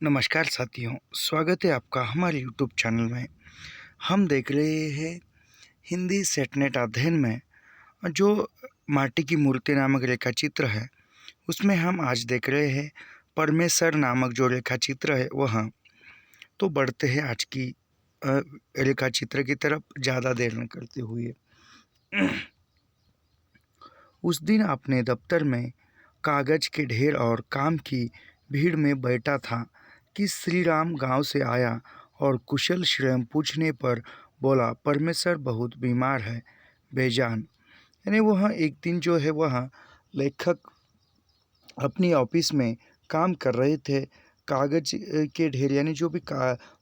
नमस्कार साथियों, स्वागत है आपका हमारे यूट्यूब चैनल में। हम देख रहे हैं हिंदी सेटनेट अध्ययन में जो माटी की मूर्ति नामक रेखा चित्र है, उसमें हम आज देख रहे हैं परमेसर नामक जो रेखा चित्र है वह। तो बढ़ते हैं आज की रेखा चित्र की तरफ ज़्यादा देर न करते हुए। उस दिन अपने दफ्तर में कागज के ढेर और काम की भीड़ में बैठा था कि श्री राम गाँव से आया और कुशल क्षेम पूछने पर बोला, परमेश्वर बहुत बीमार है, बेजान। यानी वह एक दिन जो है वह लेखक अपनी ऑफिस में काम कर रहे थे। कागज के ढेर यानी जो भी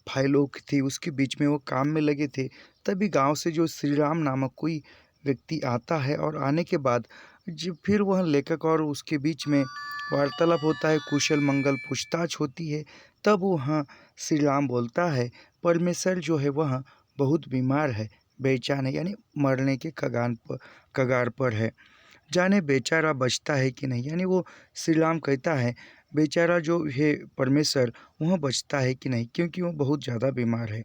फाइलों की थी उसके बीच में वो काम में लगे थे। तभी गांव से जो श्री राम नामक कोई व्यक्ति आता है और आने के बाद जो फिर वह लेखक और उसके बीच में वार्तालाप होता है, कुशल मंगल पूछताछ होती है। तब वहाँ श्री राम बोलता है, परमेश्वर जो है वह बहुत बीमार है, बेचैन है, यानी मरने के कगार पर है। जाने बेचारा बचता है कि नहीं। यानी वो श्री राम कहता है बेचारा जो है परमेश्वर वह बचता है कि नहीं, क्योंकि वो बहुत ज़्यादा बीमार है।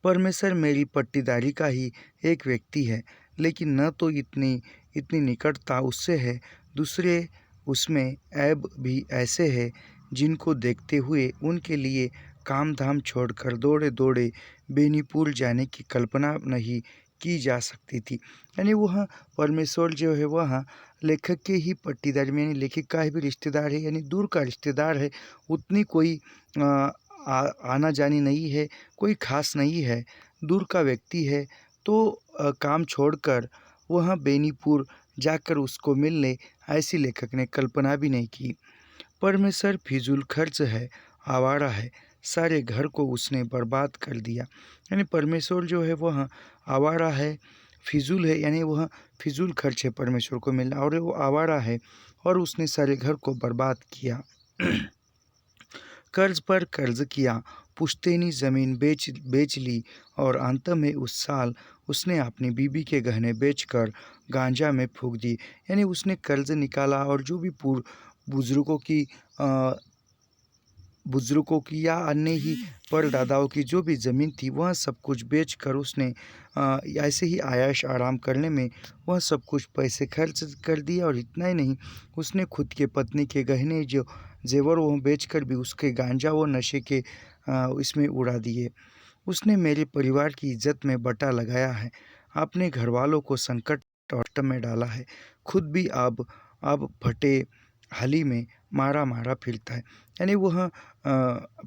परमेश्वर मेरी पट्टीदारी का ही एक व्यक्ति है, लेकिन न तो इतनी इतनी निकटता उससे है, दूसरे उसमें ऐब भी ऐसे हैं जिनको देखते हुए उनके लिए काम धाम छोड़कर दौड़े दौड़े बेनीपुर जाने की कल्पना नहीं की जा सकती थी। यानी वह परमेश्वर जो है वह लेखक के ही पट्टीदार में, यानी लेखक का ही भी रिश्तेदार है, यानी दूर का रिश्तेदार है। उतनी कोई आना जानी नहीं है, कोई खास नहीं है, दूर का व्यक्ति है। तो काम छोड़कर वह बेनीपुर जाकर उसको मिलने ऐसी लेखक ने कल्पना भी नहीं की। परमेश्वर फिजूल खर्च है, आवारा है, सारे घर को उसने बर्बाद कर दिया। यानी परमेश्वर जो है वह आवारा है, फिजूल है, यानी वह फिजूल खर्च है परमेश्वर को मिलना, और वो आवारा है और उसने सारे घर को बर्बाद किया। कर्ज पर कर्ज किया, पुश्तैनी ज़मीन बेच ली और अंत में उस साल उसने अपनी बीबी के गहने बेचकर गांजा में फूंक दी। यानी उसने कर्ज निकाला और जो भी बुजुर्गों की या अन्य ही परदादाओं की जो भी ज़मीन थी वह सब कुछ बेचकर उसने ऐसे ही आयाश आराम करने में वह सब कुछ पैसे खर्च कर दिए। और इतना ही नहीं, उसने खुद के पत्नी के गहने जो जेवर वह बेचकर भी उसके गांजा व नशे के इसमें उड़ा दिए। उसने मेरे परिवार की इज्जत में बटा लगाया है, अपने घर वालों को संकट और कष्ट में डाला है, खुद भी अब फटे हाली में मारा मारा फिरता है। यानी वह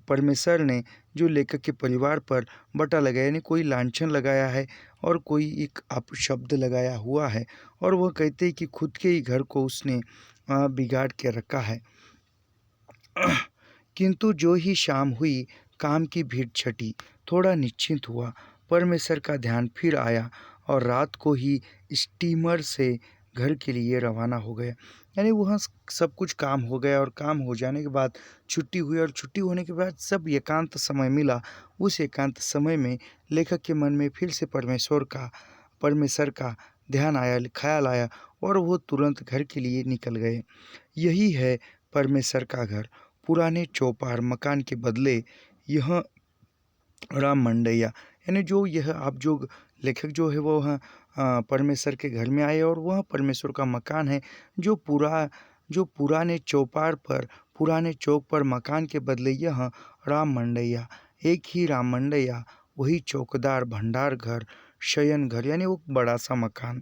परमेश्वर ने जो लेखक के परिवार पर बटा लगाया, यानी कोई लांछन लगाया है और कोई एक अपशब्द लगाया हुआ है, और वह कहते हैं कि खुद के ही घर को उसने बिगाड़ के रखा है। किंतु जो ही शाम हुई, काम की भीड़ छटी, थोड़ा निश्चिंत हुआ, परमेश्वर का ध्यान फिर आया और रात को ही स्टीमर से घर के लिए रवाना हो गया। यानी वहाँ सब कुछ काम हो गया और काम हो जाने के बाद छुट्टी हुई, और छुट्टी होने के बाद सब एकांत समय मिला। उस एकांत समय में लेखक के मन में फिर से परमेश्वर का ध्यान आया, ख्याल आया, और वो तुरंत घर के लिए निकल गए। यही है परमेश्वर का घर। पुराने चौपार मकान के बदले यह राम मंडैया, यानी जो यह आप जो लेखक जो है वो परमेश्वर के घर में आए, और वह परमेश्वर का मकान है जो पुराने पुराने चौक पर मकान के बदले यह राम मंडैया, एक ही राम मंडैया, वही चौकीदार, भंडार घर, शयन घर, यानी वो बड़ा सा मकान।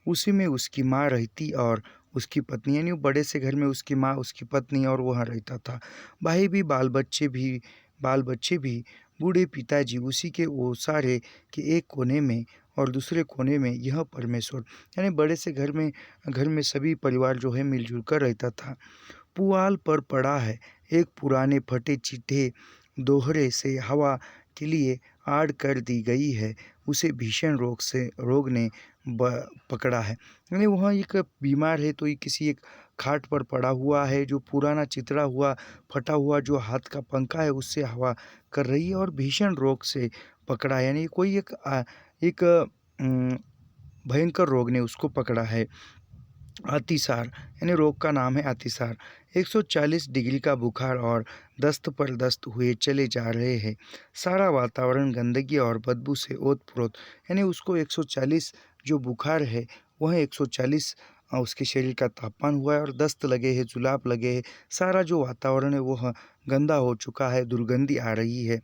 उसी में उसकी माँ रहती और उसकी पत्नी, यानी वो बड़े से घर में उसकी माँ, उसकी पत्नी और वहाँ रहता था। भाई भी, बाल बच्चे भी, बूढ़े पिताजी उसी के ओसारे के एक कोने में, और दूसरे कोने में यह परमेश्वर। यानी बड़े से घर में सभी परिवार जो है मिलजुल कर रहता था। पुआल पर पड़ा है एक पुराने फटे चिट्ठे दोहरे से हवा के लिए आड़ कर दी गई है, उसे भीषण रोग ने पकड़ा है। यानी वहाँ एक बीमार है, तो ये किसी एक खाट पर पड़ा हुआ है, जो पुराना चितरा हुआ फटा हुआ जो हाथ का पंखा है उससे हवा कर रही है, और भीषण रोग से पकड़ा है। यानी कोई एक भयंकर रोग ने उसको पकड़ा है। अतिसार यानी रोग का नाम है अतिसार। 140 डिग्री का बुखार और दस्त पर दस्त हुए चले जा रहे हैं। सारा वातावरण गंदगी और बदबू से ओत-प्रोत, यानी उसको 140 जो बुखार है वह 140 उसके शरीर का तापमान हुआ है और दस्त लगे हैं, जुलाब लगे हैं। सारा जो वातावरण है वह गंदा हो चुका है, दुर्गंधी आ रही है।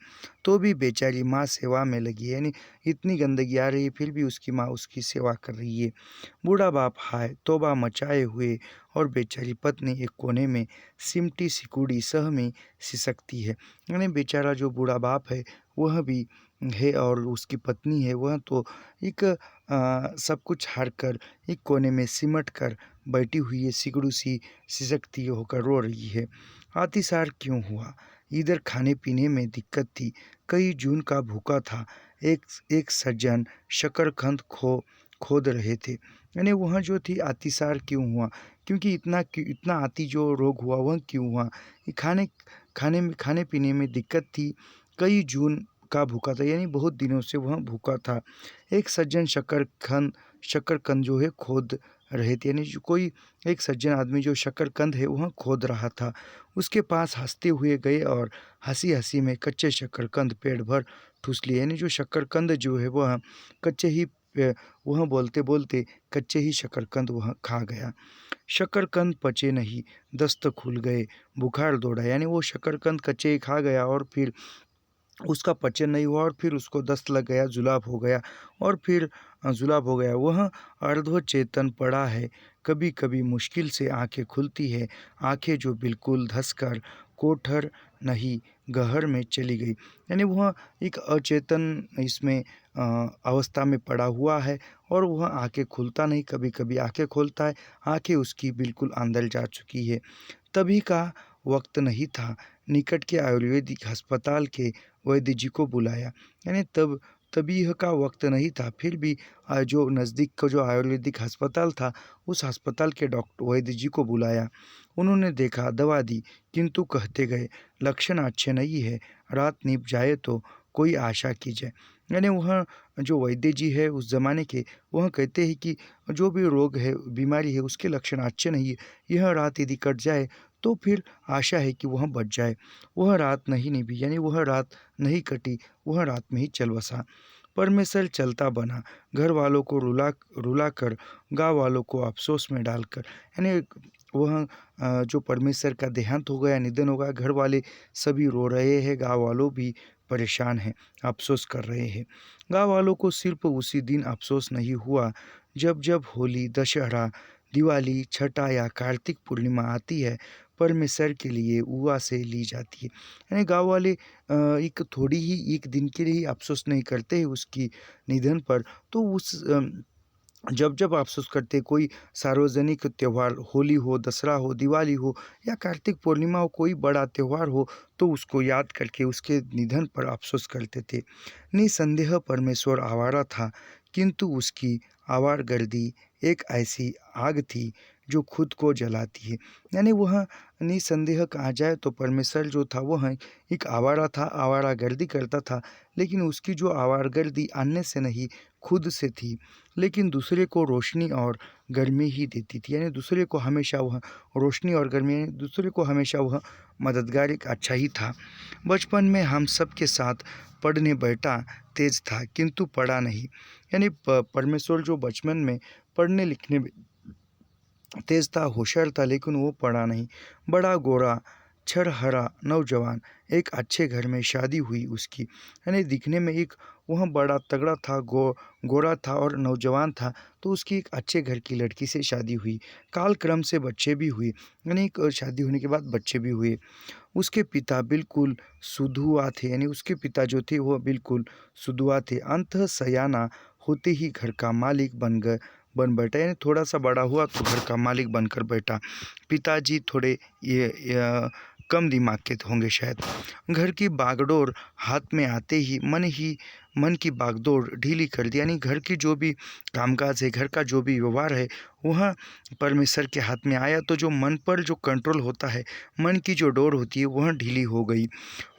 तो भी बेचारी माँ सेवा में लगी है, यानी इतनी गंदगी आ रही है फिर भी उसकी माँ उसकी सेवा कर रही है। बूढ़ा बाप हाय तौबा मचाए हुए और बेचारी पत्नी एक कोने में सिमटी सिकुड़ी सहमी सिसकती है। यानी बेचारा जो बूढ़ा बाप है वह भी है और उसकी पत्नी है वह तो एक सब कुछ हार कर एक कोने में सिमट कर बैठी हुई है, सिगड़ू सी सिसकती होकर रो रही है। अतिसार क्यों हुआ? इधर खाने पीने में दिक्कत थी, कई जून का भूखा था। एक एक सज्जन शकरकंद खोद रहे थे। यानी वह जो थी अतिसार क्यों हुआ, क्योंकि इतना अति जो रोग हुआ वह क्यों हुआ? ये खाने पीने में दिक्कत थी, कई जून का भूखा था, यानी बहुत दिनों से वह भूखा था। एक सज्जन शकरकंद जो है खोद रहे थे, यानी जो कोई एक सज्जन आदमी जो शकरकंद है वह खोद रहा था। उसके पास हंसते हुए गए और हंसी हंसी में कच्चे शकरकंद पेट भर ठूस लिए। यानी जो शकरकंद जो है वह कच्चे ही वह बोलते बोलते कच्चे ही शकरकंद वह खा गया। शकरकंद पचे नहीं, दस्त खुल गए, बुखार दौड़ा। यानी वो शकरकंद कच्चे ही खा गया और फिर उसका पचन नहीं हुआ और फिर उसको दस्त लग गया, जुलाब हो गया और फिर जुलाब हो गया। वह अर्धचेतन पड़ा है, कभी कभी मुश्किल से आंखें खुलती है, आंखें जो बिल्कुल धंसकर कोठर नहीं गहर में चली गई। यानी वह एक अचेतन इसमें अवस्था में पड़ा हुआ है और वह आंखें खुलता नहीं, कभी कभी आंखें खोलता है, आंखें उसकी बिल्कुल अंदर जा चुकी है। तभी का वक्त नहीं था, निकट के आयुर्वेदिक अस्पताल के वैद्य जी को बुलाया। यानी तभी यह का वक्त नहीं था, फिर भी जो नज़दीक का जो आयुर्वेदिक अस्पताल था उस अस्पताल के डॉक्टर वैद्य जी को बुलाया। उन्होंने देखा, दवा दी, किंतु कहते गए लक्षण अच्छे नहीं है, रात निप जाए तो कोई आशा की जाए। यानी वह जो वैद्य जी है उस ज़माने के, वह कहते हैं कि जो भी रोग है, बीमारी है, उसके लक्षण अच्छे नहीं है, यह रात यदि कट जाए तो फिर आशा है कि वह बच जाए। वह रात नहीं निभी, यानी वह रात नहीं कटी, वह रात में ही चल बसा। परमेश्वर चलता बना, घर वालों को रुला कर, गाँव वालों को अफसोस में डालकर। यानी वह जो परमेश्वर का देहांत हो गया, निधन हो गया, घर वाले सभी रो रहे हैं, गाँव वालों भी परेशान हैं, अफसोस कर रहे हैं। गाँव वालों को सिर्फ उसी दिन अफसोस नहीं हुआ, जब जब होली, दशहरा, दिवाली, छठा या कार्तिक पूर्णिमा आती है, परमेश्वर के लिए उवा से ली जाती है। यानी गाँव वाले एक थोड़ी ही एक दिन के लिए ही अफ़सोस नहीं करते हैं उसकी निधन पर, तो जब जब अफ़सोस करते, कोई सार्वजनिक त्योहार, होली हो, दशहरा हो, दिवाली हो या कार्तिक पूर्णिमा हो, कोई बड़ा त्योहार हो, तो उसको याद करके उसके निधन पर अफ़सोस करते थे। निसंदेह परमेश्वर आवारा था, किंतु उसकी आवारगर्दी एक ऐसी आग थी जो खुद को जलाती है। यानी वह निसंदेह कहा जाए तो परमेश्वर जो था वह एक आवारा था, आवारागर्दी करता था, लेकिन उसकी जो आवारगर्दी अन्य से नहीं खुद से थी, लेकिन दूसरे को रोशनी और गर्मी ही देती थी। यानी दूसरे को हमेशा वह रोशनी और गर्मी, दूसरे को हमेशा वह मददगार एक अच्छा ही था। बचपन में हम सब के साथ पढ़ने बैठा, तेज था किंतु पढ़ा नहीं। यानी परमेश्वर जो बचपन में पढ़ने लिखने में तेज था, होशियार था, लेकिन वो पढ़ा नहीं। बड़ा गोरा छरहरा नौजवान, एक अच्छे घर में शादी हुई उसकी। यानी दिखने में एक वह बड़ा तगड़ा था, गोरा था और नौजवान था, तो उसकी एक अच्छे घर की लड़की से शादी हुई। कालक्रम से बच्चे भी हुए, यानी शादी होने के बाद बच्चे भी हुए। उसके पिता बिल्कुल सुधुआ थे, यानी उसके पिता जो थे वह बिल्कुल सुधुआ थे। अंतःसयाना होते ही घर का मालिक बन बैठा, यानी थोड़ा सा बड़ा हुआ तो घर का मालिक बनकर बैठा। पिताजी थोड़े ये कम दिमाग के होंगे शायद। घर की बागडोर हाथ में आते ही मन की बागडोर ढीली कर दी। यानी घर की जो भी कामकाज है, घर का जो भी व्यवहार है, वह परमेश्वर के हाथ में आया तो जो मन पर जो कंट्रोल होता है, मन की जो डोर होती है, वह ढीली हो गई।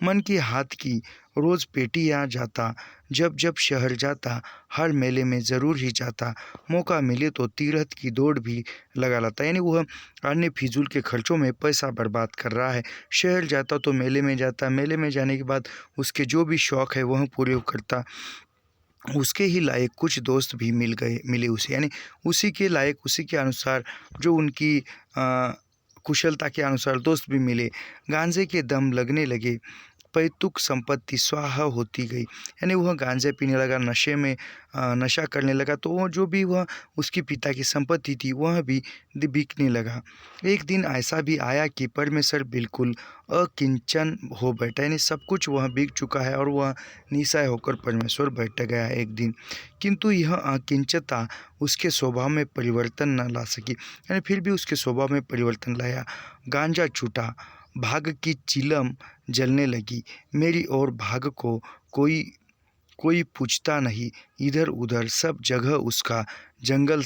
मन की हाथ की रोज़ पेटी आ जाता, जब जब शहर जाता, हर मेले में ज़रूर ही जाता, मौका मिले तो तीर्थ की दौड़ भी लगा लाता। यानी वह अन्य फिजूल के खर्चों में पैसा बर्बाद कर रहा है। शहर जाता तो मेले में जाता, मेले में जाने के बाद उसके जो भी शौक़ है वह पूरे करता। उसके ही लायक कुछ दोस्त भी मिले उसे, यानी उसी के लायक, उसी के अनुसार, जो उनकी कुशलता के अनुसार दोस्त भी मिले। गांजे के दम लगने लगे, पैतृक संपत्ति स्वाहा होती गई। यानी वह गांजा पीने लगा, नशे में नशा करने लगा, तो वो जो भी वह उसके पिता की संपत्ति थी वह भी बिकने लगा। एक दिन ऐसा भी आया कि परमेश्वर बिल्कुल अकिंचन हो बैठा, यानी सब कुछ वह बिक चुका है और वह निस्सहाय होकर परमेश्वर बैठ गया एक दिन। किंतु यह अकिंचनता उसके स्वभाव में परिवर्तन न ला सकी, यानी फिर भी उसके स्वभाव में परिवर्तन लाया। गांजा छूटा, भाग की चिलम जलने लगी, मेरी और भाग को कोई पूछता नहीं। इधर उधर सब जगह उसका जंगल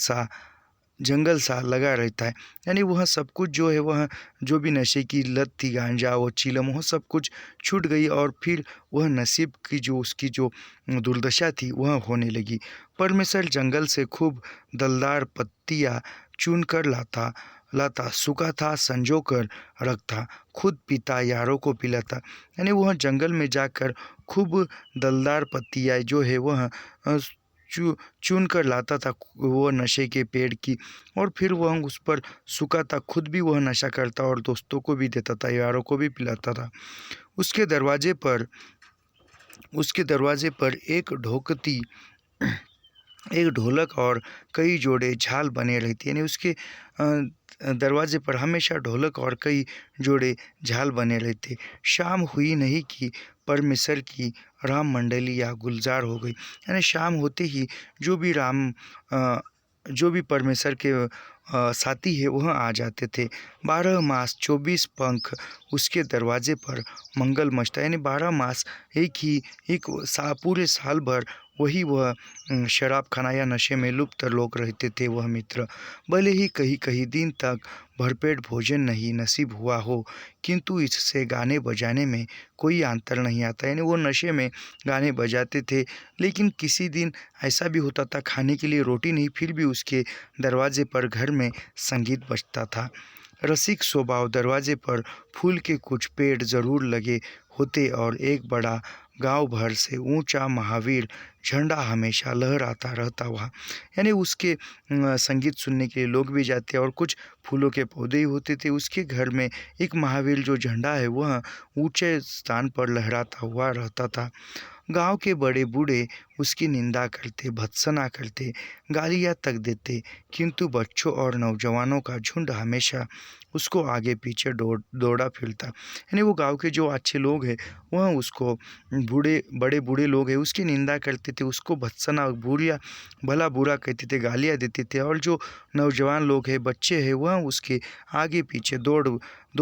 सा लगा रहता है। यानी वह सब कुछ जो है, वह जो भी नशे की लत थी, गांजा और चिलम, वह सब कुछ छूट गई और फिर वह नसीब की जो उसकी जो दुर्दशा थी वह होने लगी। परमेश्वर जंगल से खूब दलदार पत्तियाँ चुन कर लाता, सूखा था संजो कर रखता, खुद पीता, यारों को पिलाता। यानी वह जंगल में जाकर खूब दलदार पत्तियाँ जो है वह चुन कर लाता था, वो नशे के पेड़ की, और फिर वह उस पर सूखाता, खुद भी वह नशा करता और दोस्तों को भी देता था, यारों को भी पिलाता था। उसके दरवाजे पर एक ढोलक और कई जोड़े झाल बने रहते, यानी उसके दरवाजे पर हमेशा ढोलक और कई जोड़े झाल बने रहते। शाम हुई नहीं कि परमेश्वर की राम मंडली या गुलजार हो गई। यानी शाम होते ही जो भी परमेश्वर के साथी है वह आ जाते थे। 12 मास 24 पंख उसके दरवाजे पर मंगल मचता, यानी 12 मास पूरे साल भर वही वह शराब खाना या नशे में लुप्त लोग रहते थे वह मित्र। भले ही कहीं कहीं दिन तक भरपेट भोजन नहीं नसीब हुआ हो, किंतु इससे गाने बजाने में कोई अंतर नहीं आता। यानी वो नशे में गाने बजाते थे, लेकिन किसी दिन ऐसा भी होता था खाने के लिए रोटी नहीं, फिर भी उसके दरवाजे पर घर में संगीत बजता था। रसिक स्वभाव, दरवाजे पर फूल के कुछ पेड़ जरूर लगे होते और एक बड़ा गांव भर से ऊंचा महावीर झंडा हमेशा लहराता रहता वहाँ। यानी उसके संगीत सुनने के लिए लोग भी जाते और कुछ फूलों के पौधे ही होते थे। उसके घर में एक महावीर जो झंडा है वह ऊंचे स्थान पर लहराता हुआ रहता था। गांव के बड़े बूढ़े उसकी निंदा करते, भत्सना करते, गालियाँ तक देते, किंतु बच्चों और नौजवानों का झुंड हमेशा उसको आगे पीछे दौड़ा फिरता। यानी वो गांव के जो अच्छे लोग हैं वह उसको, बड़े बूढ़े लोग हैं उसकी निंदा करते थे, उसको भत्सना भला बुरा कहते थे, गालियाँ देते थे, और जो नौजवान लोग हैं, बच्चे हैं, वह उसके आगे पीछे दौड़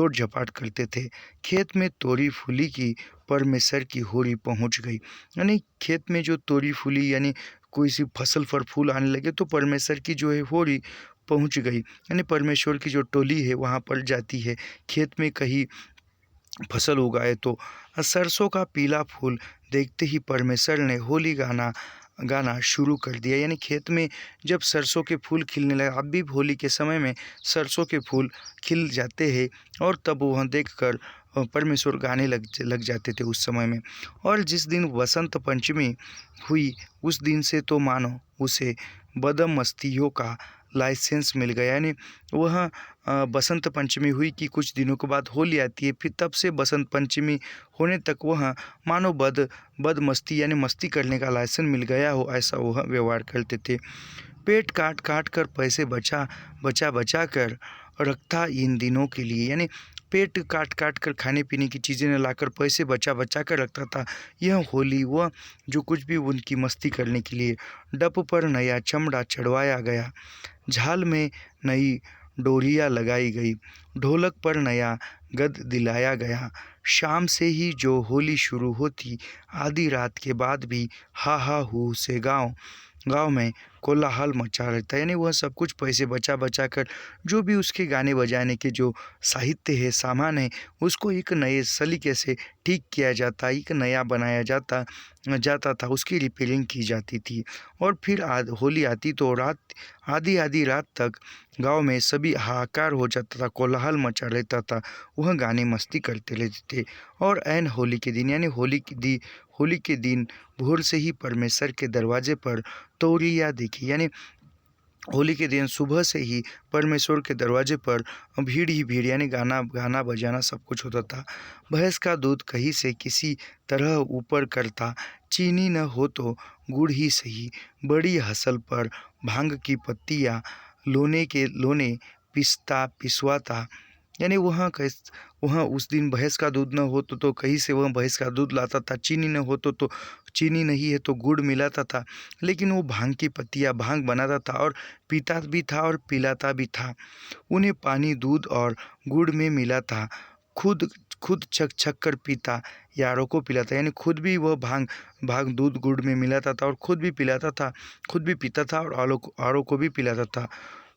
झपाट करते थे। खेत में तोरी फूली की परमेश्वर की होरी पहुंच गई। यानी खेत में जो तोरी फूली, यानी कोई सी फसल पर फूल आने लगे तो परमेश्वर की जो है होरी पहुंच गई। यानी परमेश्वर की जो टोली है वहाँ पर जाती है, खेत में कहीं फसल उगाए तो। सरसों का पीला फूल देखते ही परमेश्वर ने होली गाना शुरू कर दिया। यानी खेत में जब सरसों के फूल खिलने लगे, अब भी होली के समय में सरसों के फूल खिल जाते हैं, और तब वह देखकर परमेश्वर गाने लग जाते थे उस समय में। और जिस दिन वसंत पंचमी हुई उस दिन से तो मानो उसे बदमस्तियों का लाइसेंस मिल गया। यानी वह बसंत पंचमी हुई कि कुछ दिनों के बाद होली आती है, फिर तब से बसंत पंचमी होने तक वह मानो बदमस्ती यानी मस्ती करने का लाइसेंस मिल गया हो, ऐसा वह व्यवहार करते थे। पेट काट कर पैसे बचा कर रखता इन दिनों के लिए। यानी पेट काट कर खाने पीने की चीज़ें न लाकर पैसे बचा कर रखता था। यह होली वह जो कुछ भी उनकी मस्ती करने के लिए। डप पर नया चमड़ा चढ़वाया गया, झाल में नई डोरियाँ लगाई गई, ढोलक पर नया गद दिलाया गया। शाम से ही जो होली शुरू होती, आधी रात के बाद भी हा हा हू से गाँव गाँव में कोलाहल मचा रहता है। यानी वह सब कुछ पैसे बचा बचा कर जो भी उसके गाने बजाने के जो साहित्य है, सामान है, उसको एक नए सलीके से ठीक किया जाता, एक नया बनाया जाता जाता था, उसकी रिपेयरिंग की जाती थी। और फिर होली आती तो रात आधी आधी रात तक गांव में सभी हाहाकार हो जाता था, कोलाहल मचा रहता था, वह गाने मस्ती करते रहते थे। और ऐन होली के दिन यानी होली के दिन भोर से ही परमेश्वर के दरवाजे पर तौलिया देखी। यानी होली के दिन सुबह से ही परमेश्वर के दरवाजे पर भीड़ ही भीड़, यानी गाना गाना बजाना सब कुछ होता था। भैंस का दूध कहीं से किसी तरह ऊपर करता, चीनी न हो तो गुड़ ही सही, बड़ी हसल पर भांग की पत्तियाँ लोने पिसता पिसवाता। यानी वहाँ उस दिन भैंस का दूध न हो तो कहीं से वह भैंस का दूध लाता था, चीनी न हो तो चीनी नहीं है तो गुड़ मिलाता था, लेकिन वो भांग की पत्तियाँ भांग बनाता था और पीता भी था और पिलाता भी था। उन्हें पानी दूध और गुड़ में मिला था, खुद खुद छक छक कर पीता, यारों को पिलाता। यानी खुद भी वह भांग भांग दूध गुड़ में मिलाता था और खुद भी पिलाता था, खुद भी पीता था और औरों को भी पिलाता था।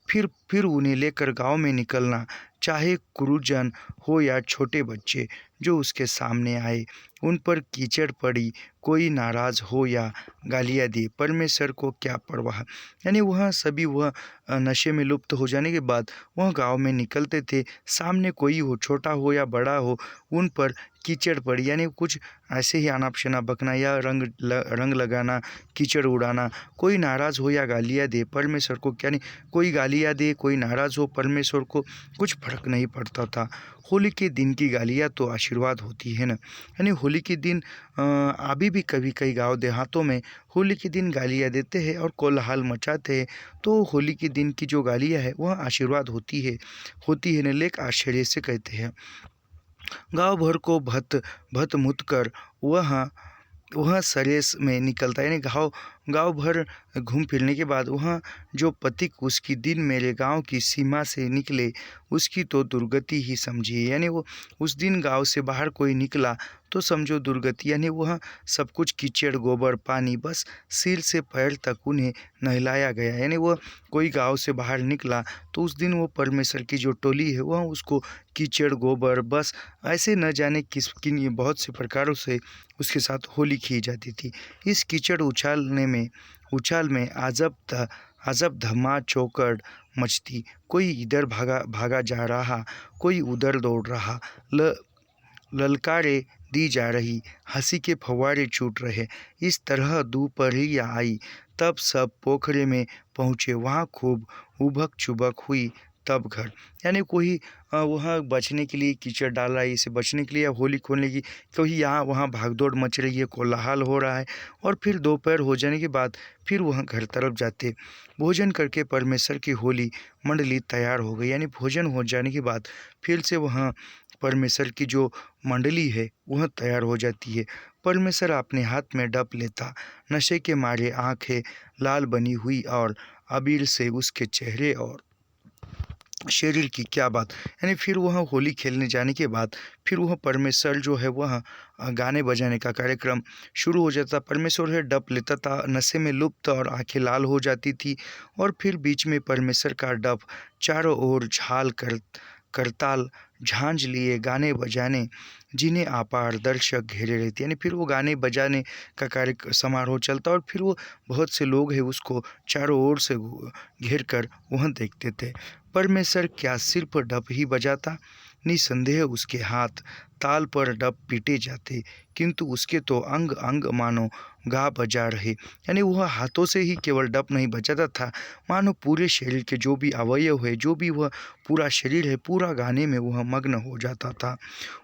फिर उन्हें लेकर गांव में निकलना, चाहे गुरुजन हो या छोटे बच्चे जो उसके सामने आए, उन पर कीचड़ पड़ी, कोई नाराज़ हो या गालियाँ दी, परमेश्वर को क्या परवाह। यानी वह नशे में लुप्त हो जाने के बाद वह गांव में निकलते थे, सामने कोई हो, छोटा हो या बड़ा हो, उन पर कीचड़ पड़ी, यानी कुछ ऐसे ही आना शना बकना या रंग लगाना, कीचड़ उड़ाना, कोई नाराज़ हो या गालियाँ दे, परमेश्वर को क्या नहीं, कोई गालियाँ दे, कोई नाराज़ हो, परमेश्वर को कुछ फर्क नहीं पड़ता था। होली के दिन की गालियाँ तो आशीर्वाद होती है ना। यानी होली के दिन अभी भी कभी कई गांव देहातों में होली के दिन गालियाँ देते हैं और कोलाहल मचाते हैं, तो होली के दिन की जो गालियाँ है वह आशीर्वाद होती है न, लेक आश्चर्य से कहते हैं। गांव भर को भत भत मुत कर वह सरेस में निकलता है। यानी गाँव गाँव भर घूम फिरने के बाद वह जो पथिक उसकी दिन मेरे गांव की सीमा से निकले, उसकी तो दुर्गति ही समझिए। यानी वो उस दिन गांव से बाहर कोई निकला तो समझो दुर्गति। यानी वह सब कुछ कीचड़ गोबर पानी, बस सिर से पैर तक उन्हें नहलाया गया। यानी वह कोई गांव से बाहर निकला तो उस दिन वो परमेश्वर की जो टोली है वह उसको कीचड़ गोबर बस ऐसे न जाने किन बहुत से प्रकारों से उसके साथ होली की जाती थी। इस कीचड़ उछाल में अजब धमा चौकड़ मचती, कोई इधर भागा जा रहा, कोई उधर दौड़ रहा, ललकारे दी जा रही, हंसी के फव्वारे छूट रहे। इस तरह दोपहरिया आई, तब सब पोखरे में पहुँचे, वहाँ खूब उबक चुबक हुई, तब घर। यानी कोई वहाँ बचने के लिए कीचड़ डाल रहा है, इसे बचने के लिए या होली खोलने की, कोई यहाँ वहाँ भागदौड़ मच रही है, कोलाहल हो रहा है। और फिर दोपहर हो जाने के बाद फिर वहाँ घर तरफ जाते, भोजन करके परमेश्वर की होली मंडली तैयार हो गई। यानी भोजन हो जाने के बाद फिर से वहाँ परमेश्वर की जो मंडली है वह तैयार हो जाती है। परमेश्वर अपने हाथ में डप लेता, नशे के मारे आंखें लाल बनी हुई और अबीर से उसके चेहरे और शरीर की क्या बात। यानी फिर वह होली खेलने जाने के बाद फिर वह परमेश्वर जो है वह गाने बजाने का कार्यक्रम शुरू हो जाता। परमेश्वर है डप लेता था, नशे में लुप्त और आंखें लाल हो जाती थी, और फिर बीच में परमेश्वर का डप चारों ओर करताल झांझ लिए गाने बजाने, जिन्हें अपार दर्शक घेरे रहते। यानी फिर वो गाने बजाने का कार्य समारोह चलता और फिर वो बहुत से लोग हैं उसको चारों ओर से घेर कर वह देखते थे। परमेश्वर क्या सिर्फ डप ही बजाता? निसंदेह उसके हाथ ताल पर डप पीटे जाते, किंतु उसके तो अंग अंग मानो गा बजा रहे। यानी वह हाथों से ही केवल डप नहीं बजाता था, मानो पूरे शरीर के जो भी अवयव है, जो भी वह पूरा शरीर है, पूरा गाने में वह मग्न हो जाता था।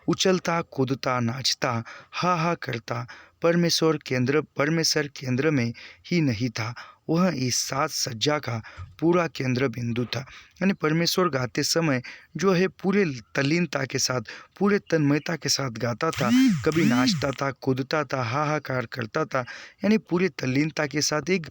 उछलता कूदता नाचता हा हा करता। परमेश्वर केंद्र में ही नहीं था, वह इस साज सज्जा का पूरा केंद्र बिंदु था। यानी परमेश्वर गाते समय जो है पूरे तल्लीनता के साथ, पूरे तन्मयता के साथ गाता था। कभी नाचता था, कूदता था, हाहाकार करता था, यानी पूरी तल्लीनता के साथ एक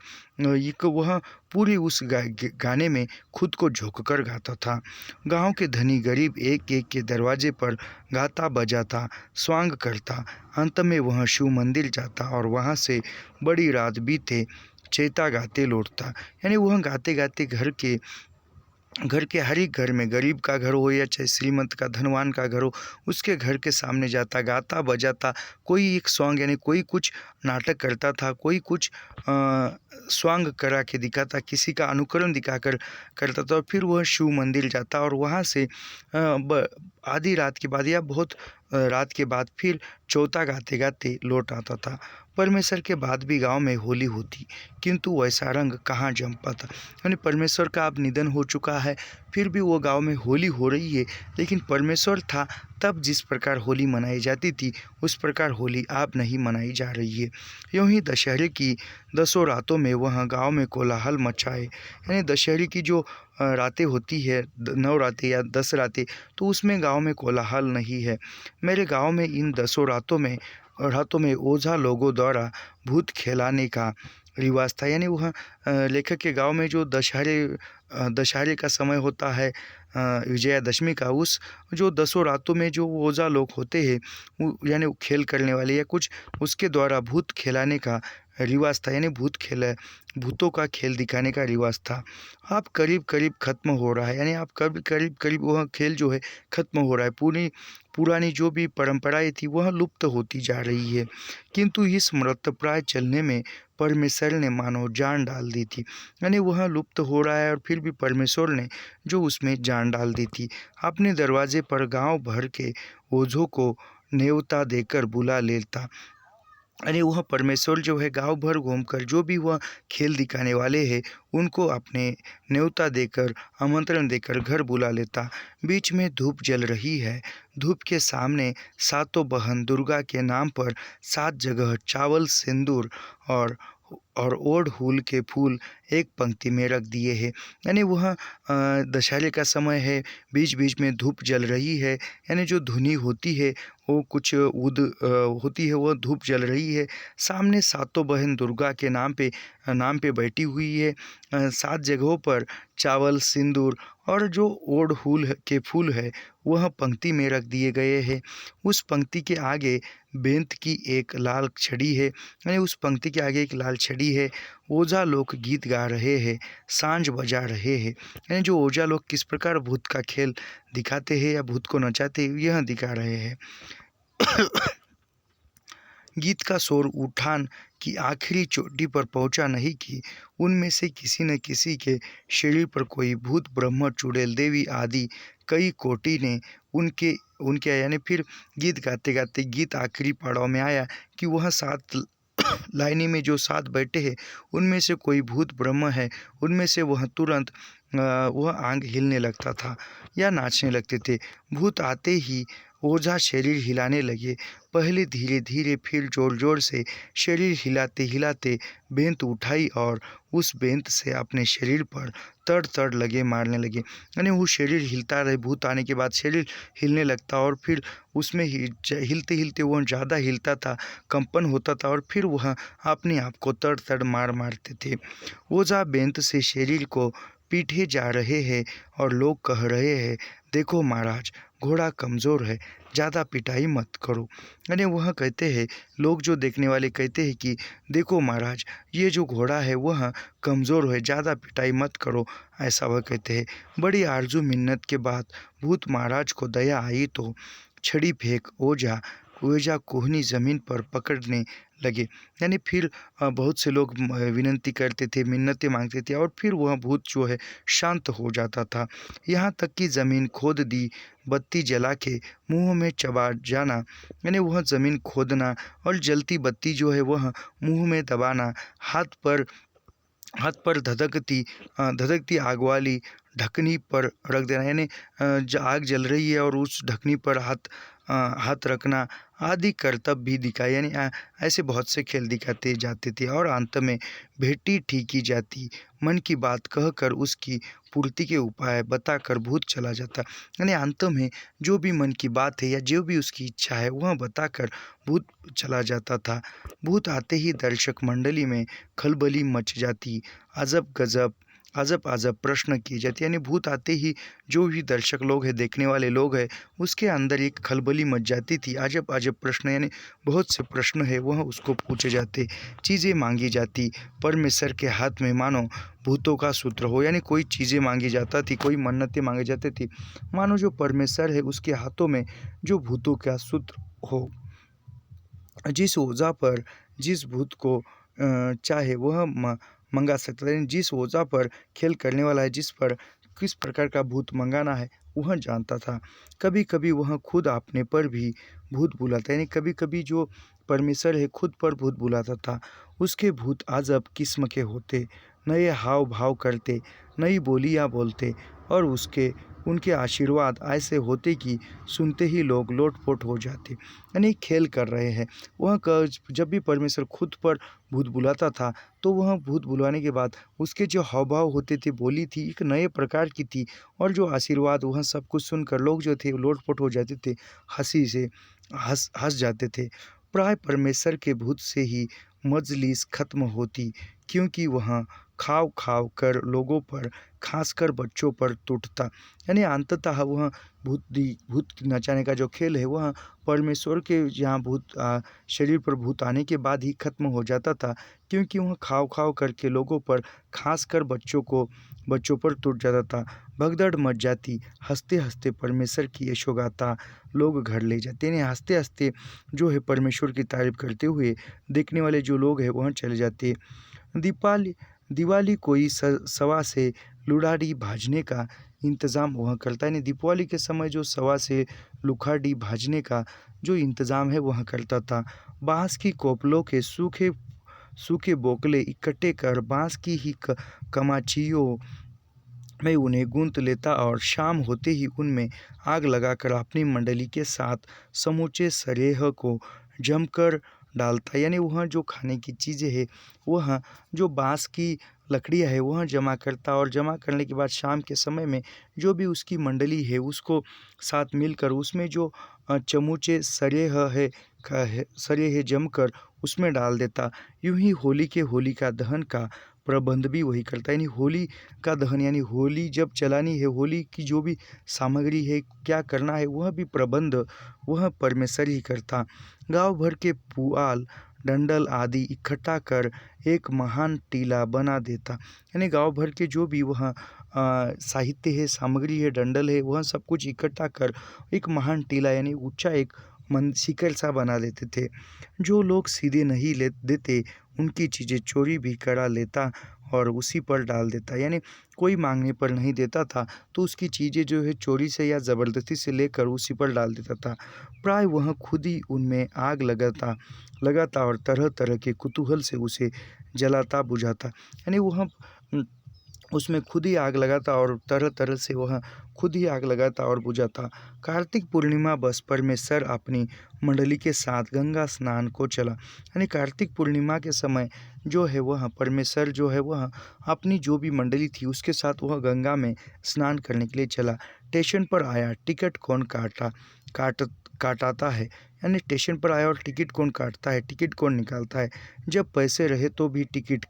वह पूरी उस गाने में खुद को झोंक कर गाता था। गांव के धनी गरीब एक एक के दरवाजे पर गाता बजाता स्वांग करता। अंत में वह शिव मंदिर जाता और वहाँ से बड़ी रात बीते चेता गाते लौटता। यानी वह गाते गाते घर के हर एक घर में, गरीब का घर हो या चाहे श्रीमंत का, धनवान का घर हो, उसके घर के सामने जाता, गाता बजाता। कोई एक सॉन्ग यानी कोई कुछ नाटक करता था, कोई कुछ स्वांग करा के दिखाता, किसी का अनुकरण दिखाकर करता था, और फिर वह शिव मंदिर जाता और वहाँ से आधी रात के बाद या बहुत रात के बाद फिर चौथा गाते गाते लौट आता था। परमेश्वर के बाद भी गांव में होली होती, किंतु वैसा रंग कहाँ जम पाता। यानी परमेश्वर का अब निधन हो चुका है, फिर भी वो गांव में होली हो रही है, लेकिन परमेश्वर था तब जिस प्रकार होली मनाई जाती थी उस प्रकार होली अब नहीं मनाई जा रही है। यूँ ही दशहरे की 10 रातों में वह गांव में कोलाहल मचाए। यानी दशहरे की जो रातें होती है, 9 रातें या 10 रातें, तो उसमें गांव में कोलाहल नहीं है। मेरे गांव में इन 10 रातों में ओझा लोगों द्वारा भूत खेलाने का रिवाज था। यानी वह लेखक के गांव में जो दशहरे का समय होता है, विजयादशमी का, उस जो 10 रातों में जो ओझा लोग होते हैं, यानी खेल करने वाले या कुछ, उसके द्वारा भूत खेलाने का रिवाज था। यानी भूतों का खेल दिखाने का रिवाज था। अब करीब करीब खत्म हो रहा है। यानी अब करीब वह खेल जो है खत्म हो रहा है। पुरानी जो भी परंपराएं थी वह लुप्त होती जा रही है, किंतु इस मृतप्राय चलने में परमेश्वर ने मानो जान डाल दी थी। यानी वह लुप्त हो रहा है और फिर भी परमेश्वर ने जो उसमें जान डाल दी थी। अपने दरवाजे पर गांव भर के ओझों को न्योता देकर बुला लेता। अरे वह परमेश्वर जो है गांव भर घूमकर जो भी वह खेल दिखाने वाले हैं उनको अपने न्योता देकर, आमंत्रण देकर घर बुला लेता। बीच में धूप जल रही है। धूप के सामने सातों बहन दुर्गा के नाम पर 7 जगह चावल, सिंदूर और ओड़हुल के फूल एक पंक्ति में रख दिए हैं। यानी वह दशहरे का समय है, बीच बीच में धूप जल रही है, यानी जो धुनी होती है वो कुछ होती है, वह धूप जल रही है। सामने सातों बहन दुर्गा के नाम पे बैठी हुई है। 7 जगहों पर चावल, सिंदूर और जो ओड़हुल के फूल है वह पंक्ति में रख दिए गए हैं। उस पंक्ति के आगे बेंत की एक लाल छड़ी है। यानी उस पंक्ति के आगे एक लाल छड़ी है। ओझा लोग गीत गा रहे हैं, सांझ बजा रहे हैं। यानी जो ओझा लोग किस प्रकार भूत का खेल दिखाते हैं या भूत को नचाते हैं यह दिखा रहे हैं। गीत का शोर उठान की आखिरी चोटी पर पहुंचा नहीं कि उनमें से किसी न किसी के शरीर पर कोई भूत, ब्रह्म, चुड़ैल, देवी आदि कई कोटि ने उनके यानी फिर गीत गाते गाते गीत आखिरी पड़ाव में आया कि वह 7 लाइनी में जो 7 बैठे हैं उनमें से कोई भूत ब्रह्म है, उनमें से वह तुरंत वह आंग हिलने लगता था या नाचने लगते थे। भूत आते ही ओझा शरीर हिलाने लगे, पहले धीरे धीरे फिर जोर जोर से। शरीर हिलाते हिलाते बेंत उठाई और उस बेंत से अपने शरीर पर तड़ तड़ लगे मारने लगे। यानी वो शरीर हिलता रहे, भूत आने के बाद शरीर हिलने लगता और फिर उसमें ही हिलते हिलते वह ज़्यादा हिलता था, कंपन होता था और फिर वह अपने आप को तड़ तड़ मारते थे। ओझा बेंत से शरीर को पीटे जा रहे हैं और लोग कह रहे हैं, देखो महाराज घोड़ा कमज़ोर है, ज़्यादा पिटाई मत करो। यानी वह कहते हैं, लोग जो देखने वाले कहते हैं कि देखो महाराज ये जो घोड़ा है वह कमज़ोर है, ज़्यादा पिटाई मत करो, ऐसा वह कहते हैं। बड़ी आरजू मिन्नत के बाद भूत महाराज को दया आई तो छड़ी फेंक ओझा कोहनी ज़मीन पर पकड़ने लगे। यानी फिर बहुत से लोग विनती करते थे, मिन्नतें मांगते थे और फिर वह भूत जो है शांत हो जाता था। यहाँ तक कि ज़मीन खोद दी, बत्ती जला के मुँह में चबा जाना। यानी वह ज़मीन खोदना और जलती बत्ती जो है वह मुँह में दबाना, हाथ पर धधकती आग वाली ढकनी पर रख देना। यानी आग जल रही है और उस ढकनी पर हाथ हाथ रखना आदि करतब भी दिखाए, यानी ऐसे बहुत से खेल दिखाते जाते थे और अंत में भेटी ठीकी जाती। मन की बात कहकर उसकी पूर्ति के उपाय बताकर भूत चला जाता। यानी अंत में जो भी मन की बात है या जो भी उसकी इच्छा है वह बताकर भूत चला जाता था। भूत आते ही दर्शक मंडली में खलबली मच जाती। अजब गजब अजब अजब प्रश्न किए जाते, यानी भूत आते ही जो भी दर्शक लोग हैं, देखने वाले लोग हैं, उसके अंदर एक खलबली मच जाती थी। अजब अजब प्रश्न, यानी बहुत से प्रश्न है वह उसको पूछे जाते, चीज़ें मांगी जाती। परमेश्वर के हाथ में मानो भूतों का सूत्र हो, यानी कोई चीज़ें मांगी जाता थी, कोई मन्नतें मांगी जाती थी, मानो जो परमेश्वर है उसके हाथों में जो भूतों का सूत्र हो। जिस ओझा पर जिस भूत को चाहे वह मंगा सकता है, जिस ओझा पर खेल करने वाला है, जिस पर किस प्रकार का भूत मंगाना है वह जानता था। कभी कभी वह खुद अपने पर भी भूत बुलाता, यानी कभी कभी जो परमेश्वर है खुद पर भूत बुलाता था। उसके भूत अजब किस्म के होते, नए हाव भाव करते, नई बोलियाँ बोलते और उनके आशीर्वाद ऐसे होते कि सुनते ही लोग लोटपोट हो जाते। यानी खेल कर रहे हैं वह जब भी परमेश्वर खुद पर भूत बुलाता था तो वह भूत बुलाने के बाद उसके जो हाव भाव होते थे, बोली थी एक नए प्रकार की थी, और जो आशीर्वाद वह सब कुछ सुनकर लोग जो थे लोटपोट हो जाते थे, हंसी से हंस हंस जाते थे। प्राय परमेश्वर के भूत से ही मजलिस खत्म होती, क्योंकि वह खाव खाव कर लोगों पर, खासकर बच्चों पर टूटता। यानी अंततः वह भूत नचाने का जो खेल है वह परमेश्वर के यहाँ शरीर पर भूत आने के बाद ही खत्म हो जाता था, क्योंकि वह खाव खाव करके लोगों पर, खासकर बच्चों पर टूट जाता था। भगदड़ मच जाती, हंसते हंसते परमेश्वर की यशोगाथा लोग घर ले जाते, यानी हंसते हंसते जो है परमेश्वर की तारीफ करते हुए देखने वाले जो लोग हैं वह चले जाते। दिवाली कोई सवा से लुढ़ाड़ी भाजने का इंतज़ाम वह करता है, यानी दीपावली के समय जो सवा से लुखाड़ी भाजने का जो इंतज़ाम है वह करता था। बाँस की कोपलों के सूखे सूखे बोकले इकट्ठे कर बाँस की ही कमाचियों में उन्हें गूंथ लेता और शाम होते ही उनमें आग लगाकर अपनी मंडली के साथ समूचे सरेह को जमकर डालता। यानी वह जो खाने की चीज़ें हैं वह जो बाँस की लकड़ियाँ है वह जमा करता, और जमा करने के बाद शाम के समय में जो भी उसकी मंडली है उसको साथ मिलकर उसमें जो चमूचे सरेह जमकर उसमें डाल देता। यूं ही होलिका दहन का प्रबंध भी वही करता है, यानी होली का दहन, यानी होली जब चलानी है, होली की जो भी सामग्री है, क्या करना है, वह भी प्रबंध वह परमेश्वर ही करता। गांव भर के पुआल डंडल आदि इकट्ठा कर एक महान टीला बना देता, यानी गांव भर के जो भी वह साहित्य है, सामग्री है, डंडल है, वह सब कुछ इकट्ठा कर एक महान टीला यानी ऊंचा एक शिखर सा बना देते थे। जो लोग सीधे नहीं ले देते उनकी चीज़ें चोरी भी करा लेता और उसी पर डाल देता, यानी कोई मांगने पर नहीं देता था तो उसकी चीज़ें जो है चोरी से या ज़बरदस्ती से लेकर उसी पर डाल देता था। प्राय वह खुद ही उनमें आग लगाता और तरह तरह के कुतूहल से उसे जलाता बुझाता, यानी वह उसमें खुद ही आग लगाता और तरह तरह से वह खुद ही आग लगाता और बुझाता। कार्तिक पूर्णिमा बस परमेश्वर अपनी मंडली के साथ गंगा स्नान को चला, यानी कार्तिक पूर्णिमा के समय जो है वह परमेश्वर जो है वह अपनी जो भी मंडली थी उसके साथ वह गंगा में स्नान करने के लिए चला। स्टेशन पर आया, टिकट कौन काटाता है, यानी स्टेशन पर आया और टिकट कौन काटता है, टिकट कौन निकालता है। जब पैसे रहे तो भी टिकट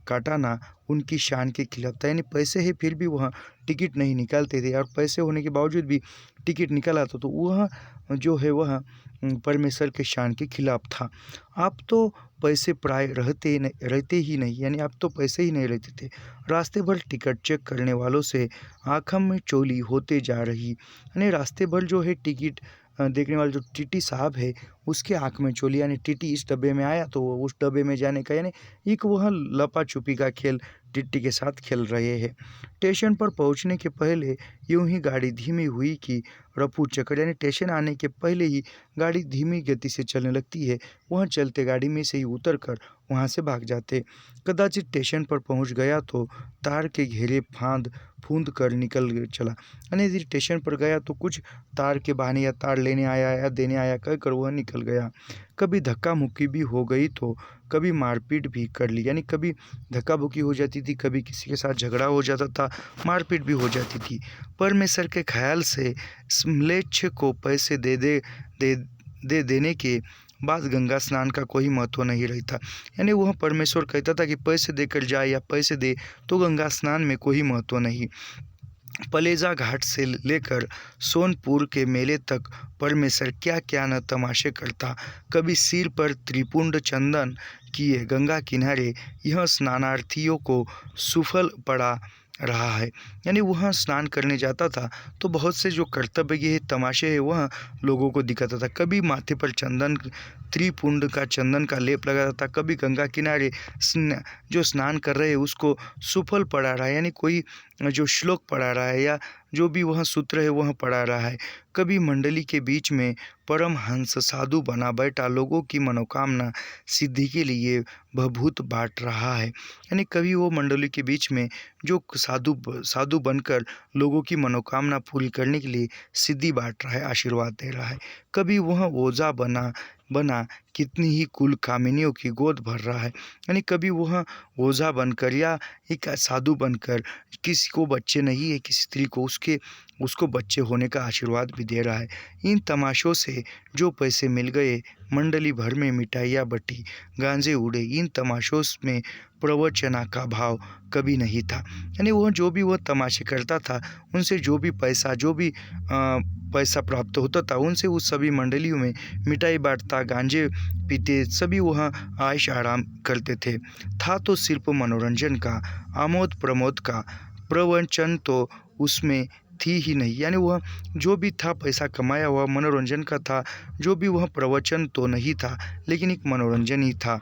काटाना उनकी शान के खिलाफ था, यानी पैसे है फिर भी वह टिकट नहीं निकालते थे, और पैसे होने के बावजूद भी टिकट निकाला तो वह जो है वह परमेश्वर के शान के खिलाफ था। अब तो पैसे प्राय रहते ही नहीं, यानी अब तो पैसे ही नहीं रहते थे। रास्ते भर टिकट चेक करने वालों से आँखों में चोली होते जा रही, यानी रास्ते भर जो है टिकट देखने वाले जो टीटी साहब है उसके आँख में चोली, यानी टीटी इस डब्बे में आया तो वो उस डब्बे में जाने का, यानी एक वह लपा छुपी का खेल टिट्टी के साथ खेल रहे हैं। स्टेशन पर पहुंचने के पहले यूं ही गाड़ी धीमी हुई कि रफू चक्कर, यानी स्टेशन आने के पहले ही गाड़ी धीमी गति से चलने लगती है। वह चलते गाड़ी में से ही उतर कर वहाँ से भाग जाते। कदाचित स्टेशन पर पहुँच गया तो तार के घेरे फांद फूंद कर निकल चला, यानी यदि स्टेशन पर गया तो कुछ तार के बहाने या तार लेने आया या देने आया कहकर वह निकल गया। कभी धक्का मुक्की भी हो गई तो कभी मारपीट भी कर ली, यानी कभी धक्का मुक्की हो जाती थी, कभी किसी के साथ झगड़ा हो जाता था, मारपीट भी हो जाती थी। परमेश्वर के ख्याल से म्लेच्छ को पैसे दे देने के बाद गंगा स्नान का कोई महत्व नहीं रहता, यानी वह परमेश्वर कहता था कि पैसे देकर जाए या पैसे दे तो गंगा स्नान में कोई महत्व नहीं। पलेजा घाट से लेकर सोनपुर के मेले तक परमेश्वर क्या क्या न तमाशे करता। कभी सिर पर त्रिपुंड चंदन किए गंगा किनारे यह स्नानार्थियों को सुफल पड़ा रहा है, यानी वह स्नान करने जाता था तो बहुत से जो कर्तव्य तमाशे है वह लोगों को दिखाता था। कभी माथे पर चंदन त्रिपुंड का चंदन का लेप लगाता था, कभी गंगा किनारे जो स्नान कर रहे हैं उसको सुफल पढ़ा रहा है, यानी कोई जो श्लोक पढ़ा रहा है या जो भी वह सूत्र है वह पढ़ा रहा है। कभी मंडली के बीच में परमहंस साधु बना बैठा लोगों की मनोकामना सिद्धि के लिए भभूत बांट रहा है, यानी कभी वो मंडली के बीच में जो साधु बनकर लोगों की मनोकामना पूरी करने के लिए सिद्धि बांट रहा है, आशीर्वाद दे रहा है। कभी वह ओझा बना कितनी ही कुल कामिनियों की गोद भर रहा है, यानी कभी वह ओझा बनकर या एक साधु बनकर किसी को बच्चे नहीं है, किसी स्त्री को उसको बच्चे होने का आशीर्वाद भी दे रहा है। इन तमाशों से जो पैसे मिल गए, मंडली भर में मिठाइयाँ बटी, गांजे उड़े, इन तमाशों में प्रवचना का भाव कभी नहीं था, यानी वह तमाशे करता था उनसे जो भी पैसा प्राप्त होता था उनसे उस सभी मंडलियों में मिठाई बांटता, गांजे पीते, सभी वह आयश आराम करते थे। था तो सिर्फ मनोरंजन का, आमोद प्रमोद का, प्रवचन तो उसमें थी ही नहीं, यानी वह जो भी था पैसा कमाया हुआ मनोरंजन का था, जो भी वह प्रवचन तो नहीं था लेकिन एक मनोरंजन ही था।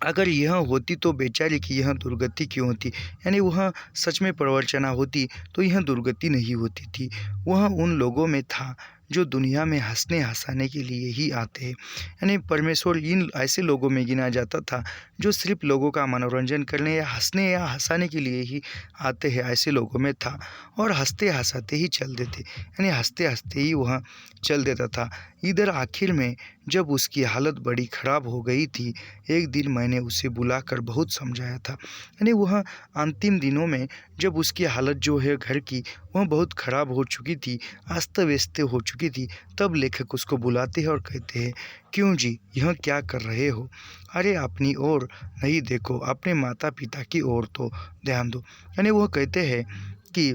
अगर यह होती तो बेचारी की यह दुर्गति क्यों होती, यानी वह सच में प्रवचना होती तो यह दुर्गति नहीं होती थी। वह उन लोगों में था जो दुनिया में हंसने हंसाने के लिए ही आते हैं, यानी परमेश्वर इन ऐसे लोगों में गिना जाता था जो सिर्फ लोगों का मनोरंजन करने या हंसने या हंसाने के लिए ही आते हैं, ऐसे लोगों में था। और हंसते हंसाते ही चल देते, यानी हंसते हंसते ही वह चल देता था। इधर आखिर में जब उसकी हालत बड़ी ख़राब हो गई थी, एक दिन मैंने उसे बुलाकर बहुत समझाया था, यानी वह अंतिम दिनों में जब उसकी हालत जो है घर की वह बहुत ख़राब हो चुकी थी, अस्त व्यस्त हो चुकी थी, तब लेखक उसको बुलाते हैं और कहते हैं, क्यों जी यह क्या कर रहे हो? अरे अपनी ओर नहीं देखो, अपने माता पिता की ओर तो ध्यान दो। यानी वह कहते हैं कि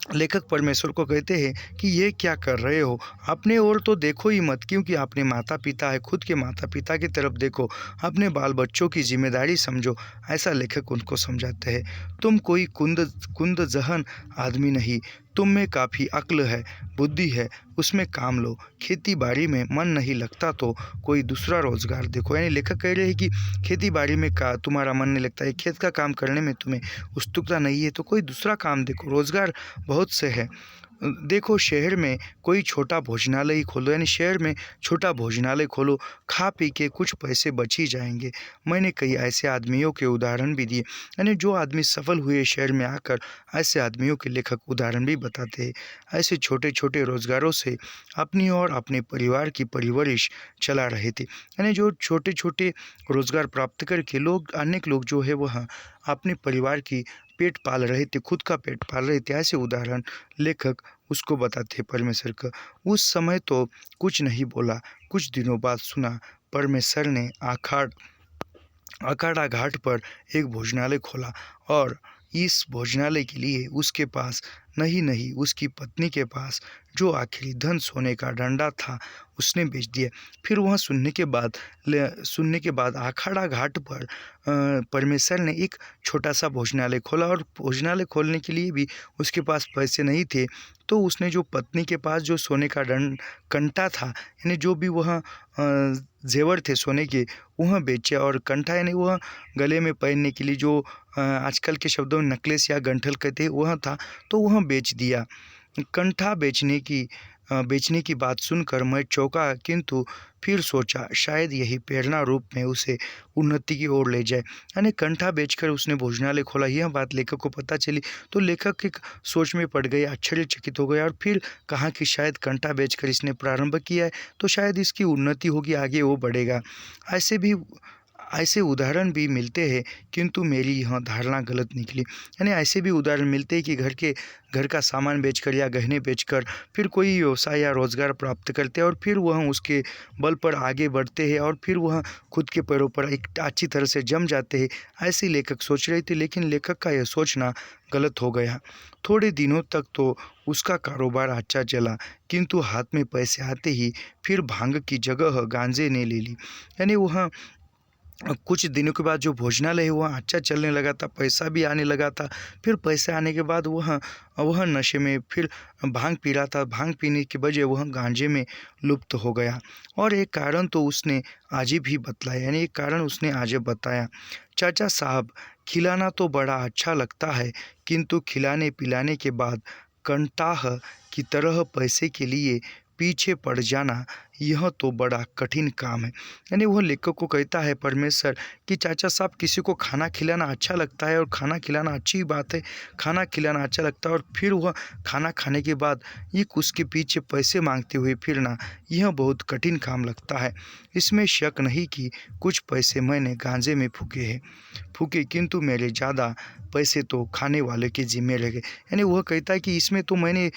लेखक परमेश्वर को कहते हैं कि ये क्या कर रहे हो, अपने ओर तो देखो ही मत, क्योंकि अपने माता पिता है, खुद के माता पिता की तरफ देखो, अपने बाल बच्चों की जिम्मेदारी समझो, ऐसा लेखक उनको समझाते हैं। तुम कोई कुंद जहन आदमी नहीं, तुम में काफ़ी अक्ल है, बुद्धि है, उसमें काम लो। खेती बाड़ी में मन नहीं लगता तो कोई दूसरा रोज़गार देखो, यानी लेखक कह रहे हैं कि खेती बाड़ी में तुम्हारा मन नहीं लगता है, खेत का काम करने में तुम्हें उत्सुकता नहीं है तो कोई दूसरा काम देखो, रोज़गार बहुत से है। देखो शहर में कोई छोटा भोजनालय ही खोलो, यानी शहर में छोटा भोजनालय खोलो, खा पी के कुछ पैसे बच ही जाएंगे। मैंने कई ऐसे आदमियों के उदाहरण भी दिए, यानी जो आदमी सफल हुए शहर में आकर, ऐसे आदमियों के लेखक उदाहरण भी बताते हैं। ऐसे छोटे छोटे रोज़गारों से अपनी और अपने परिवार की परवरिश चला रहे थे, यानी जो छोटे छोटे रोज़गार प्राप्त करके अनेक लोग जो है वह अपने परिवार की पेट पाल रहे थे, खुद का पेट पाल रहे थे। ऐसे उदाहरण लेखक उसको बताते परमेश्वर का। उस समय तो कुछ नहीं बोला, कुछ दिनों बाद सुना, परमेश्वर ने अखाड़ा घाट पर एक भोजनालय खोला और इस भोजनालय के लिए उसके पास नहीं उसकी पत्नी के पास जो आखिरी धन सोने का डंडा था उसने बेच दिया। फिर वह सुनने के बाद अखाड़ा घाट पर परमेश्वर ने एक छोटा सा भोजनालय खोला और भोजनालय खोलने के लिए भी उसके पास पैसे नहीं थे, तो उसने जो पत्नी के पास जो सोने का कंटा था, यानी जो भी वह जेवर थे सोने के, वह बेचे, और कंठा यानी वह गले में पहनने के लिए जो आजकल के शब्दों में नेकलेस या गंठल कहते हैं वह था, तो वह बेच दिया। कंठा बेचने की बात सुनकर मैं चौंका, किंतु फिर सोचा शायद यही प्रेरणा रूप में उसे उन्नति की ओर ले जाए। यानी कंठा बेचकर उसने भोजनालय खोला। यह बात लेखक को पता चली तो लेखक एक सोच में पड़ गए, आश्चर्यचकित हो गया, और फिर कहा कि शायद कंठा बेचकर इसने प्रारंभ किया है तो शायद इसकी उन्नति होगी, आगे वो बढ़ेगा। ऐसे उदाहरण भी मिलते हैं, किंतु मेरी यह धारणा गलत निकली। यानी ऐसे भी उदाहरण मिलते हैं कि घर का सामान बेचकर या गहने बेचकर फिर कोई व्यवसाय या रोजगार प्राप्त करते हैं, और फिर वह उसके बल पर आगे बढ़ते हैं, और फिर वह खुद के पैरों पर एक अच्छी तरह से जम जाते हैं। ऐसे लेखक सोच रहे थे, लेकिन लेखक का यह सोचना गलत हो गया। थोड़े दिनों तक तो उसका कारोबार अच्छा चला, किंतु हाथ में पैसे आते ही फिर भांग की जगह गांजे ने ले ली। यानी वह कुछ दिनों के बाद जो भोजनालय है वह अच्छा चलने लगा था, पैसा भी आने लगा था। फिर पैसे आने के बाद वह नशे में फिर भांग पी रहा था। भांग पीने की वजह वह गांजे में लुप्त हो गया। और एक कारण तो उसने आज भी बतलाया, यानी एक कारण उसने आज बताया, चाचा साहब, खिलाना तो बड़ा अच्छा लगता है, किंतु खिलाने पिलाने के बाद कंटाह की तरह पैसे के लिए पीछे पड़ जाना, यह तो बड़ा कठिन काम है। यानी वह लेखक को कहता है परमेश्वर कि चाचा साहब, किसी को खाना खिलाना अच्छा लगता है और खाना खिलाना अच्छी बात है, खाना खिलाना अच्छा लगता है, और फिर वह खाना खाने के बाद ये उसके पीछे पैसे मांगते हुए फिरना, यह बहुत कठिन काम लगता है। इसमें शक नहीं कि कुछ पैसे मैंने गांजे में फूके, किंतु मेरे ज़्यादा पैसे तो खाने वाले के जिम्मे रह गए। यानी वह कहता है कि इसमें तो मैंने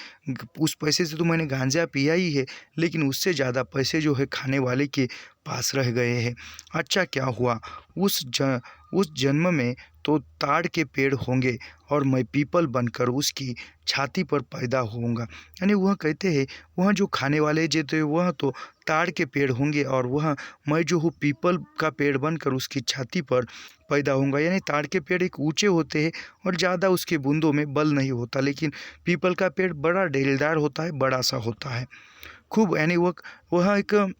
उस पैसे से तो मैंने गांजा पिया ही है, लेकिन उससे ज़्यादा पैसे जो है खाने वाले के पास रह गए हैं। अच्छा क्या हुआ, उस जन्म में तो ताड़ के पेड़ होंगे और मैं पीपल बनकर उसकी छाती पर पैदा होऊंगा। यानी वह कहते हैं वह जो खाने वाले जो थे वह तो ताड़ के पेड़ होंगे, और वह मैं जो हूँ पीपल का पेड़ बनकर उसकी छाती पर पैदा होऊंगा। यानी ताड़ के पेड़ एक ऊंचे होते हैं और ज़्यादा उसके बूंदों में बल नहीं होता, लेकिन पीपल का पेड़ बड़ा डेलदार होता है, बड़ा सा होता है खूब। यानी वह एक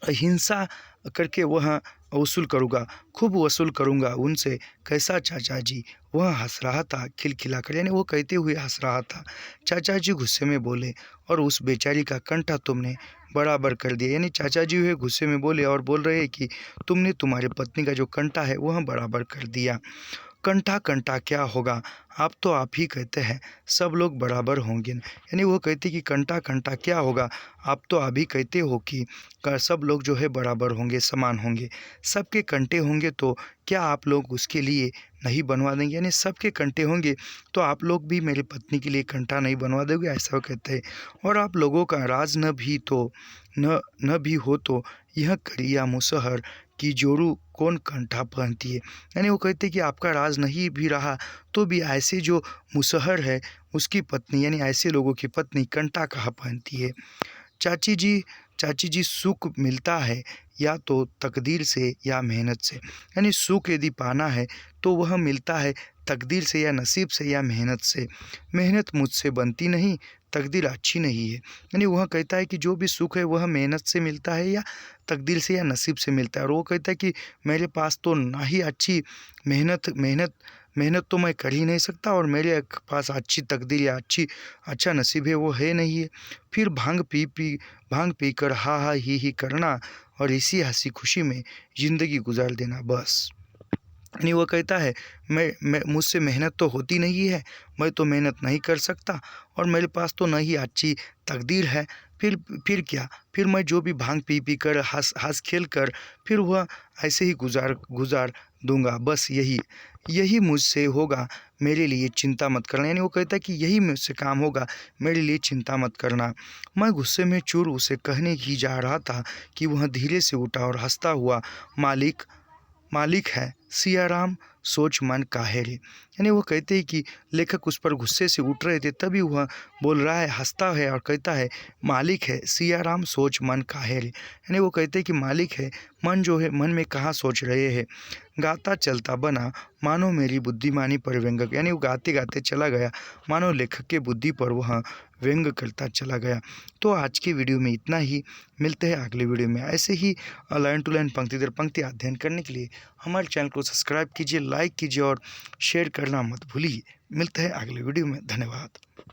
हिंसा करके वह वसूल करूँगा, खूब वसूल करूँगा उनसे। कैसा चाचा जी, वह हंस रहा था खिलखिलाकर, यानी वो कहते हुए हंस रहा था। चाचा जी गुस्से में बोले, और उस बेचारी का कंठा तुमने बराबर कर दिया। यानी चाचा जी हुए गुस्से में बोले और बोल रहे हैं कि तुमने तुम्हारे पत्नी का जो कंठा है वह बराबर कर दिया। कंठा कंठा क्या होगा, आप ही कहते हैं सब लोग बराबर होंगे। यानी वो कहते कि कंठा कंठा क्या होगा, आप तो अभी कहते हो कि सब लोग जो है बराबर होंगे, समान होंगे। सबके कंटे होंगे तो क्या आप लोग उसके लिए नहीं बनवा देंगे? यानी सबके कंटे होंगे तो आप लोग भी मेरी पत्नी के लिए कंठा नहीं बनवा दोगे, ऐसा वो कहते हैं। और आप लोगों का राज न भी हो तो यह करिया मुसहर की जोरू कौन कंठा पहनती है। यानी वो कहते कि आपका राज नहीं भी रहा तो भी ऐसे जो मुसहर है उसकी पत्नी, यानी ऐसे लोगों की पत्नी कंठा कहाँ पहनती है। चाची जी सुख मिलता है या तो तकदीर से या मेहनत से। यानी सुख यदि पाना है तो वह मिलता है तकदीर से या नसीब से या मेहनत से। मेहनत मुझसे बनती नहीं, तकदीर अच्छी नहीं है। यानी वह कहता है कि जो भी सुख है वह मेहनत से मिलता है या तकदीर से या नसीब से मिलता है। और वो कहता है कि मेरे पास तो ना ही अच्छी मेहनत तो मैं कर ही नहीं सकता, और मेरे पास अच्छी तकदीर या अच्छा नसीब है वो है नहीं है। फिर भांग पी कर हा ही करना और इसी हंसी खुशी में ज़िंदगी गुजार देना, बस। यानी वो कहता है मैं मुझसे मेहनत तो होती नहीं है, मैं तो मेहनत नहीं कर सकता, और मेरे पास तो न ही अच्छी तकदीर है। फिर क्या, फिर मैं जो भी भांग पी कर हंस खेल कर फिर वह ऐसे ही गुजार दूंगा, बस यही मुझसे होगा, मेरे लिए चिंता मत करना। यानी वो कहता है कि यही मुझसे काम होगा, मेरे लिए चिंता मत करना। मैं गुस्से में चूर उसे कहने ही जा रहा था कि वह धीरे से उठा और हंसता हुआ मालिक है, सियाराम सोच मन काहे रे। यानी वो कहते हैं कि लेखक उस पर गुस्से से उठ रहे थे, तभी वह बोल रहा है, हंसता है और कहता है मालिक है सियाराम सोच मन काहे रे। यानी वो कहते हैं कि मालिक है, मन जो है मन में कहाँ सोच रहे हैं। गाता चलता बना मानो मेरी बुद्धिमानी पर व्यंग। यानी वो गाते गाते चला गया, मानो लेखक के बुद्धि पर वह व्यंग करता चला गया। तो आज की वीडियो में इतना ही। मिलते हैं अगले वीडियो में। ऐसे ही लाइन टू लाइन पंक्ति दर पंक्ति अध्ययन करने के लिए हमारे चैनल को सब्सक्राइब कीजिए, लाइक कीजिए और शेयर करना मत भूलिए। मिलते हैं अगले वीडियो में। धन्यवाद।